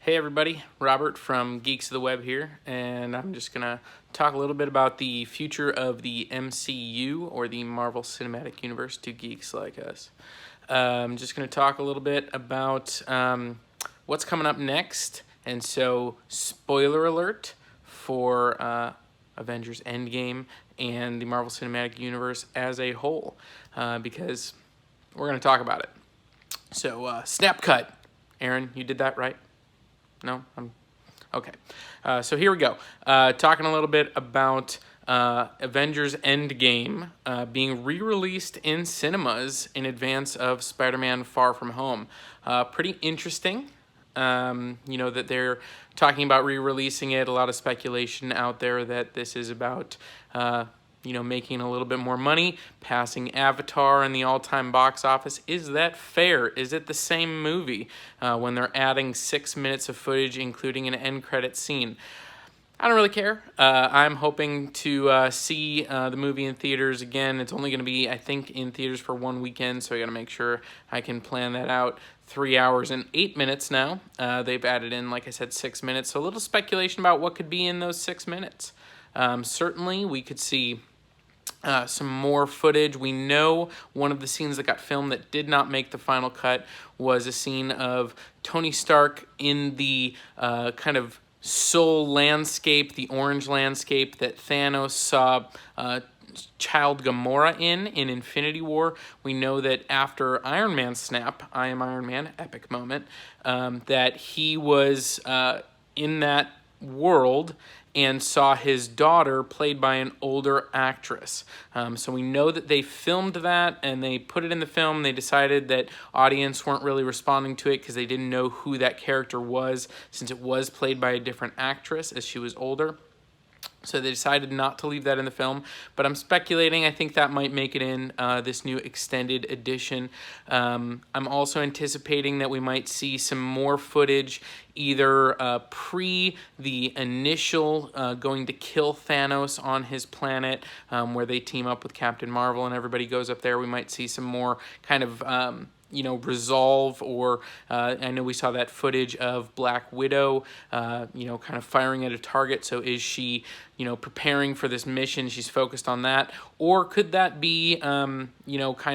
Hey everybody, Robert from Geeks of the Web here, and I'm just going to talk a little bit about the future of the MCU, or the Marvel Cinematic Universe, to geeks like us. I'm just going to talk a little bit about what's coming up next, and so spoiler alert for Avengers Endgame and the Marvel Cinematic Universe as a whole, because we're going to talk about it. So, snap cut. Aaron, you did that right? No? Okay. So here we go. Talking a little bit about Avengers Endgame being re-released in cinemas in advance of SpiderMan Far From Home. Pretty interesting. That they're talking about re-releasing it. A lot of speculation out there that this is about making a little bit more money, passing Avatar in the all-time box office. Is that fair? Is it the same movie when they're adding 6 minutes of footage, including an end credit scene? I don't really care. I'm hoping to see the movie in theaters again. It's only going to be, I think, in theaters for one weekend, so I got to make sure I can plan that out. 3 hours and 8 minutes now. They've added in, like I said, 6 minutes. So a little speculation about what could be in those 6 minutes. Certainly, we could see some more footage. We know one of the scenes that got filmed that did not make the final cut was a scene of Tony Stark in the kind of soul landscape, the orange landscape that Thanos saw Child Gamora in Infinity War. We know that after Iron Man snap, I am Iron Man, epic moment, that he was in that world and saw his daughter played by an older actress. So we know that they filmed that and they put it in the film. They decided that audience weren't really responding to it because they didn't know who that character was, since it was played by a different actress as she was older. So they decided not to leave that in the film, but I'm speculating. I think that might make it in this new extended edition. I'm also anticipating that we might see some more footage, either pre the initial going to kill Thanos on his planet, where they team up with Captain Marvel and everybody goes up there. We might see some more kind of resolve, or I know we saw that footage of Black Widow, kind of firing at a target. So is she, preparing for this mission? She's focused on that. Or could that be, kind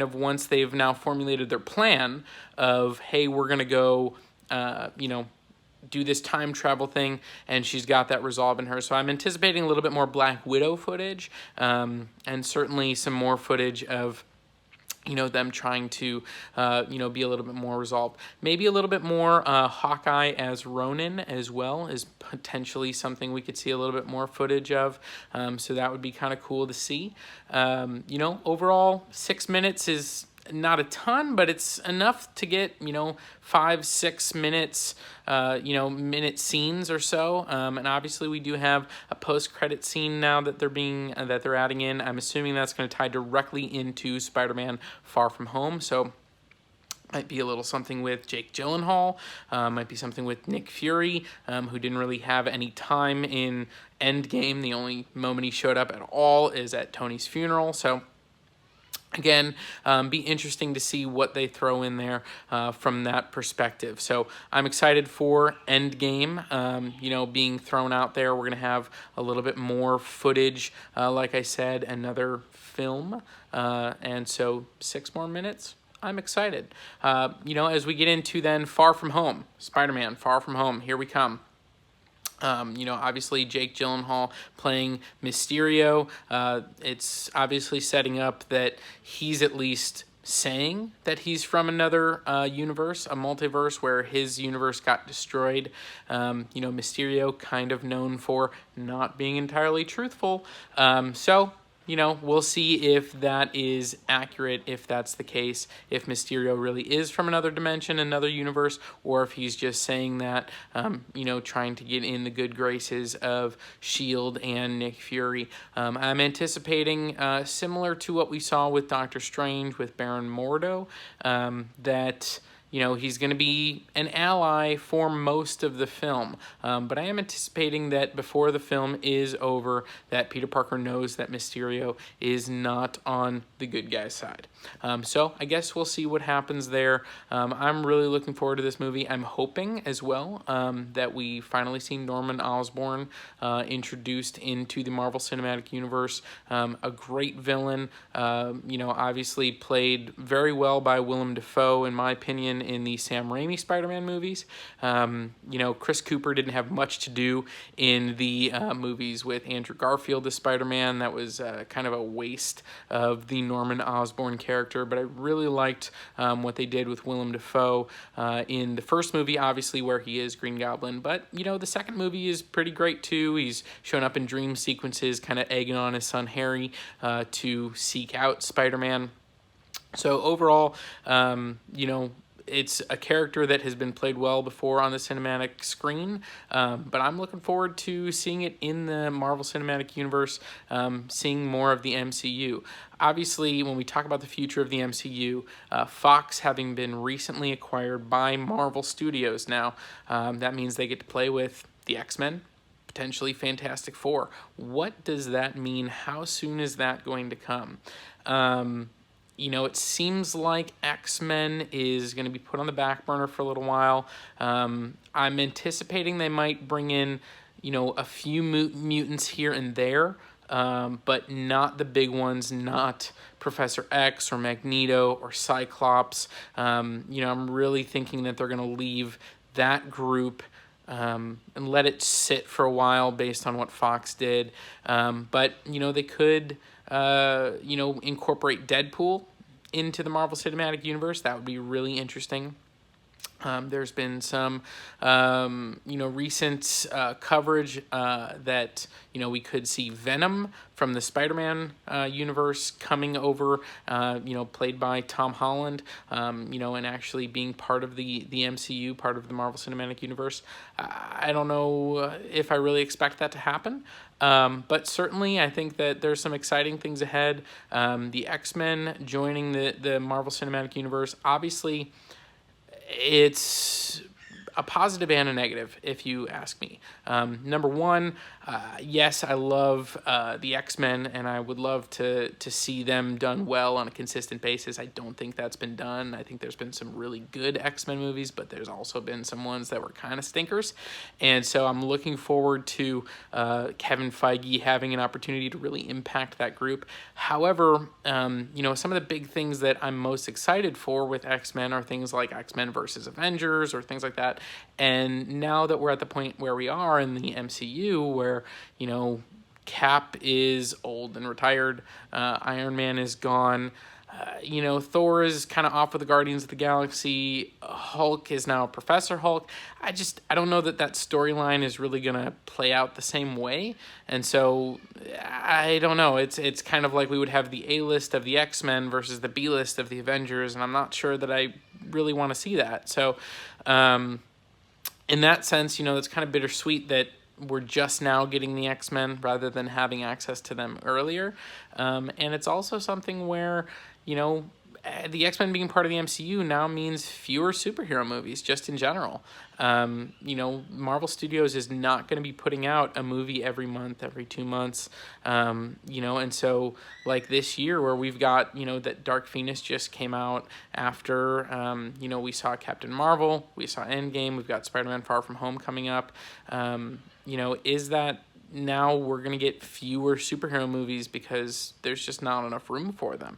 of once they've now formulated their plan of, hey, we're going to go, do this time travel thing, and she's got that resolve in her. So I'm anticipating a little bit more Black Widow footage, and certainly some more footage of them trying to, be a little bit more resolved. Maybe a little bit more Hawkeye as Ronin as well is potentially something we could see a little bit more footage of. So that would be kind of cool to see. Overall, 6 minutes is not a ton, but it's enough to get 5-6 minutes minute scenes or so, and obviously we do have a post-credit scene now that they're adding in. I'm assuming that's going to tie directly into Spider-Man Far From Home, so might be a little something with Jake Gyllenhaal, might be something with Nick Fury, who didn't really have any time in Endgame. The only moment he showed up at all is at Tony's funeral, so again, be interesting to see what they throw in there from that perspective. So I'm excited for Endgame, being thrown out there. We're going to have a little bit more footage, like I said, another film. And so 6 more minutes. I'm excited. As we get into then Far From Home, Spider-Man Far From Home, here we come. Obviously Jake Gyllenhaal playing Mysterio. It's obviously setting up that he's at least saying that he's from another universe, a multiverse where his universe got destroyed. Mysterio kind of known for not being entirely truthful. We'll see if that is accurate, if that's the case, if Mysterio really is from another dimension, another universe, or if he's just saying that, trying to get in the good graces of S.H.I.E.L.D. and Nick Fury. I'm anticipating, similar to what we saw with Doctor Strange, with Baron Mordo, that he's going to be an ally for most of the film. But I am anticipating that before the film is over, that Peter Parker knows that Mysterio is not on the good guy's side. So I guess we'll see what happens there. I'm really looking forward to this movie. I'm hoping as well that we finally see Norman Osborn introduced into the Marvel Cinematic Universe. A great villain, obviously played very well by Willem Dafoe, in my opinion, in the Sam Raimi Spider-Man movies. Chris Cooper didn't have much to do in the movies with Andrew Garfield as Spider-Man. That was kind of a waste of the Norman Osborn character, but I really liked what they did with Willem Dafoe in the first movie, obviously, where he is Green Goblin. But, the second movie is pretty great, too. He's shown up in dream sequences, kind of egging on his son Harry to seek out Spider-Man. So overall, it's a character that has been played well before on the cinematic screen, but I'm looking forward to seeing it in the Marvel Cinematic Universe, seeing more of the MCU. Obviously, when we talk about the future of the MCU, Fox having been recently acquired by Marvel Studios now, that means they get to play with the X-Men, potentially Fantastic Four. What does that mean? How soon is that going to come? It seems like X-Men is going to be put on the back burner for a little while. I'm anticipating they might bring in, a few mutants here and there, but not the big ones, not Professor X or Magneto or Cyclops. I'm really thinking that they're going to leave that group and let it sit for a while based on what Fox did. But, they could, incorporate Deadpool into the Marvel Cinematic Universe. That would be really interesting. There's been some, recent coverage that, we could see Venom from the SpiderMan universe coming over, played by Tom Holland, and actually being part of the MCU, part of the Marvel Cinematic Universe. I don't know if I really expect that to happen. But certainly I think that there's some exciting things ahead. The X-Men joining the Marvel Cinematic Universe, obviously, it's a positive and a negative, if you ask me. Number one, yes, I love the X-Men, and I would love to see them done well on a consistent basis. I don't think that's been done. I think there's been some really good X-Men movies, but there's also been some ones that were kind of stinkers. And so I'm looking forward to Kevin Feige having an opportunity to really impact that group. However, some of the big things that I'm most excited for with X-Men are things like X-Men versus Avengers or things like that. And now that we're at the point where we are in the MCU, where, Cap is old and retired, Iron Man is gone, Thor is kind of off with the Guardians of the Galaxy, Hulk is now Professor Hulk. I don't know that storyline is really going to play out the same way. And so, I don't know. It's kind of like we would have the A-list of the X-Men versus the B-list of the Avengers, and I'm not sure that I really want to see that. So, in that sense, it's kind of bittersweet that we're just now getting the X-Men rather than having access to them earlier. And it's also something where, the X-Men being part of the MCU now means fewer superhero movies, just in general. Marvel Studios is not going to be putting out a movie every month, every 2 months. And so like this year where we've got, that Dark Phoenix just came out after, we saw Captain Marvel, we saw Endgame, we've got Spider-Man Far From Home coming up. Is that now we're going to get fewer superhero movies because there's just not enough room for them.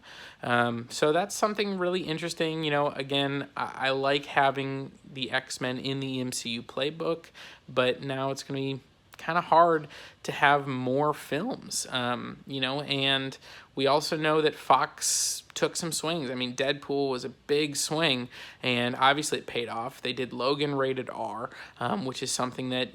So that's something really interesting. Again, I like having the X-Men in the MCU playbook, but now it's going to be kind of hard to have more films, and we also know that Fox took some swings. I mean, Deadpool was a big swing, and obviously it paid off. They did Logan rated R, which is something that,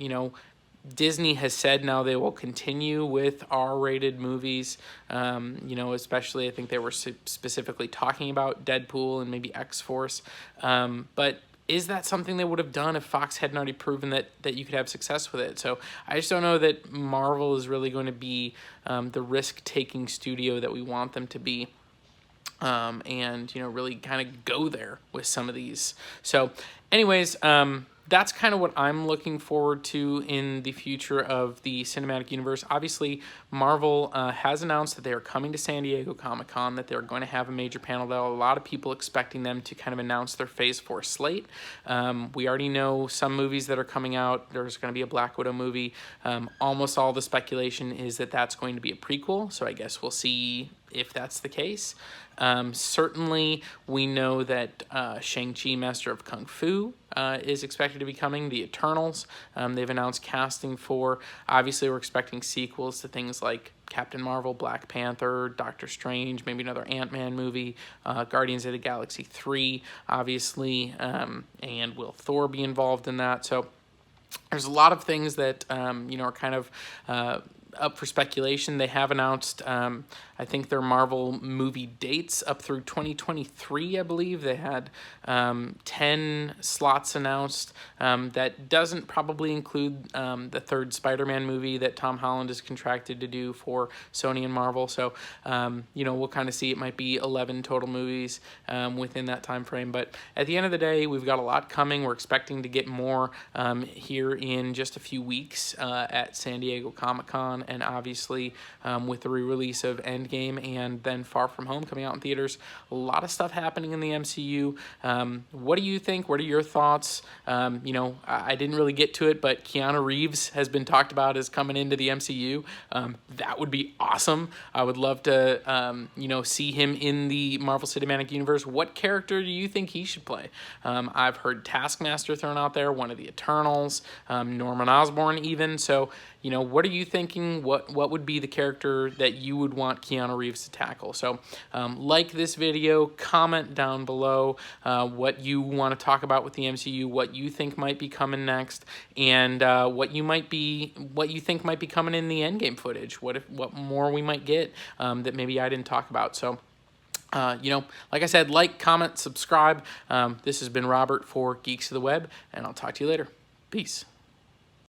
Disney has said now they will continue with R-rated movies, especially I think they were specifically talking about Deadpool and maybe X-Force. But is that something they would have done if Fox hadn't already proven that you could have success with it? So I just don't know that Marvel is really going to be the risk-taking studio that we want them to be. and really kind of go there with some of these. So anyways, that's kind of what I'm looking forward to in the future of the cinematic universe. Obviously, Marvel has announced that they are coming to San Diego Comic-Con, that they're going to have a major panel. There are a lot of people expecting them to kind of announce their Phase 4 slate. We already know some movies that are coming out. There's going to be a Black Widow movie. Almost all the speculation is that that's going to be a prequel, so I guess we'll see if that's the case. Certainly, we know that Shang-Chi, Master of Kung Fu, is expected to be coming. The Eternals, they've announced casting for. Obviously, we're expecting sequels to things like Captain Marvel, Black Panther, Doctor Strange, maybe another Ant-Man movie, Guardians of the Galaxy 3, obviously, and will Thor be involved in that? So there's a lot of things that, are kind of up for speculation. They have announced, I think, their Marvel movie dates up through 2023, I believe. They had 10 slots announced. That doesn't probably include the third SpiderMan movie that Tom Holland is contracted to do for Sony and Marvel. So, we'll kind of see. It might be 11 total movies within that time frame. But at the end of the day, we've got a lot coming. We're expecting to get more here in just a few weeks at San Diego Comic-Con, and obviously with the re-release of Endgame and then Far From Home coming out in theaters. A lot of stuff happening in the MCU. What do you think? What are your thoughts? I didn't really get to it, but Keanu Reeves has been talked about as coming into the MCU. That would be awesome. I would love to, see him in the Marvel Cinematic Universe. What character do you think he should play? I've heard Taskmaster thrown out there, one of the Eternals, Norman Osborn even. So, what are you thinking? What would be the character that you would want Keanu Reeves to tackle? So like this video, comment down below what you want to talk about with the MCU, what you think might be coming next, and what you think might be coming in the Endgame footage. What more we might get that maybe I didn't talk about. So like I said, like, comment, subscribe. This has been Robert for Geeks of the Web, and I'll talk to you later. Peace.